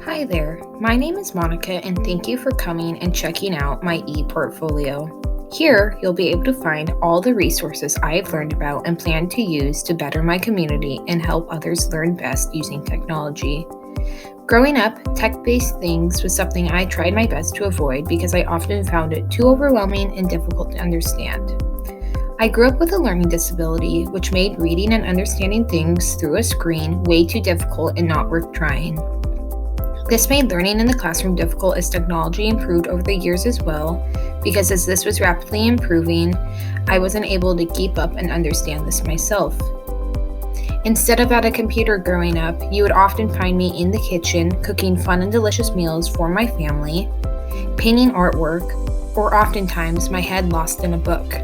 Hi there, my name is Monica, and thank you for coming and checking out my e-portfolio. Here, you'll be able to find all the resources I have learned about and plan to use to better my community and help others learn best using technology. Growing up, tech-based things was something I tried my best to avoid because I often found it too overwhelming and difficult to understand. I grew up with a learning disability, which made reading and understanding things through a screen way too difficult and not worth trying. This made learning in the classroom difficult as technology improved over the years as well, because as this was rapidly improving, I wasn't able to keep up and understand this myself. Instead of at a computer growing up, you would often find me in the kitchen cooking fun and delicious meals for my family, painting artwork, or oftentimes my head lost in a book.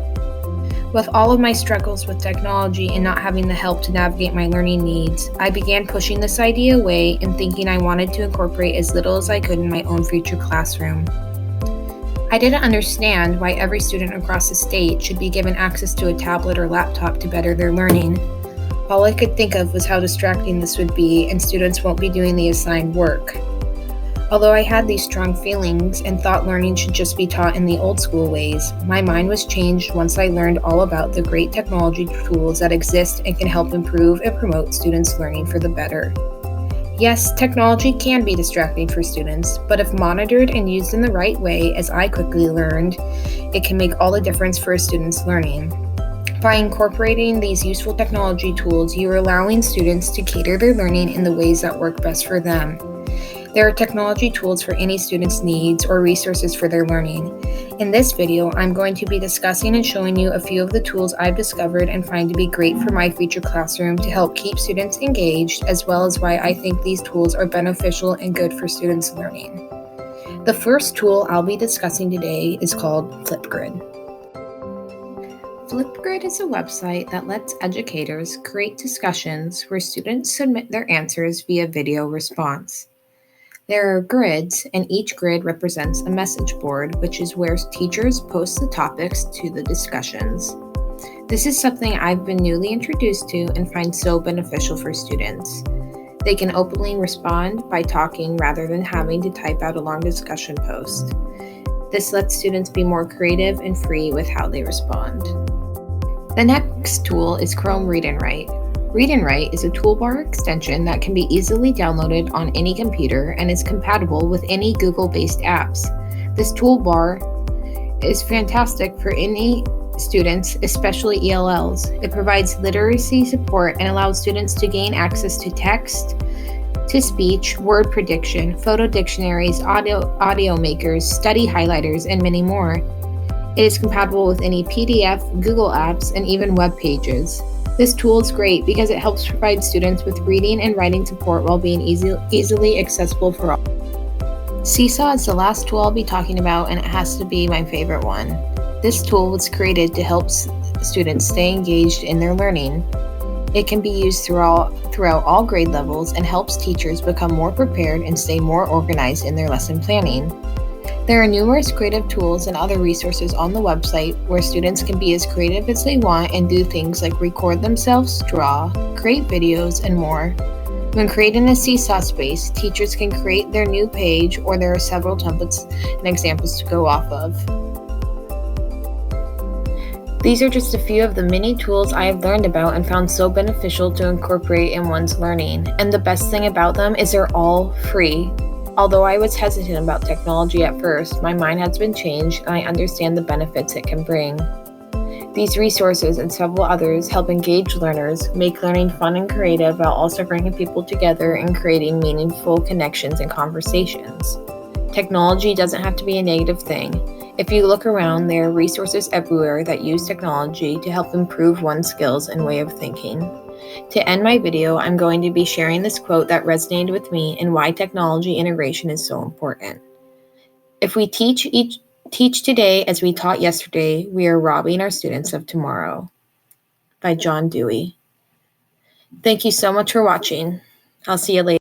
With all of my struggles with technology and not having the help to navigate my learning needs, I began pushing this idea away and thinking I wanted to incorporate as little as I could in my own future classroom. I didn't understand why every student across the state should be given access to a tablet or laptop to better their learning. All I could think of was how distracting this would be, and students won't be doing the assigned work. Although I had these strong feelings and thought learning should just be taught in the old school ways, my mind was changed once I learned all about the great technology tools that exist and can help improve and promote students' learning for the better. Yes, technology can be distracting for students, but if monitored and used in the right way, as I quickly learned, it can make all the difference for a student's learning. By incorporating these useful technology tools, you are allowing students to cater their learning in the ways that work best for them. There are technology tools for any student's needs or resources for their learning. In this video, I'm going to be discussing and showing you a few of the tools I've discovered and find to be great for my future classroom to help keep students engaged, as well as why I think these tools are beneficial and good for students' learning. The first tool I'll be discussing today is called Flipgrid. Flipgrid is a website that lets educators create discussions where students submit their answers via video response. There are grids, and each grid represents a message board, which is where teachers post the topics to the discussions. This is something I've been newly introduced to and find so beneficial for students. They can openly respond by talking rather than having to type out a long discussion post. This lets students be more creative and free with how they respond. The next tool is Chrome Read and Write. Read and Write is a toolbar extension that can be easily downloaded on any computer and is compatible with any Google-based apps. This toolbar is fantastic for any students, especially ELLs. It provides literacy support and allows students to gain access to text, to speech, word prediction, photo dictionaries, audio makers, study highlighters, and many more. It is compatible with any PDF, Google apps, and even web pages. This tool is great because it helps provide students with reading and writing support while being easily accessible for all. Seesaw is the last tool I'll be talking about, and it has to be my favorite one. This tool was created to help students stay engaged in their learning. It can be used throughout all grade levels and helps teachers become more prepared and stay more organized in their lesson planning. There are numerous creative tools and other resources on the website where students can be as creative as they want and do things like record themselves, draw, create videos, and more. When creating a Seesaw space, teachers can create their new page, or there are several templates and examples to go off of. These are just a few of the many tools I have learned about and found so beneficial to incorporate in one's learning. And the best thing about them is they're all free. Although I was hesitant about technology at first, my mind has been changed and I understand the benefits it can bring. These resources and several others help engage learners, make learning fun and creative while also bringing people together and creating meaningful connections and conversations. Technology doesn't have to be a negative thing. If you look around, there are resources everywhere that use technology to help improve one's skills and way of thinking. To end my video, I'm going to be sharing this quote that resonated with me and why technology integration is so important. If we teach today as we taught yesterday, we are robbing our students of tomorrow. By John Dewey. Thank you so much for watching. I'll see you later.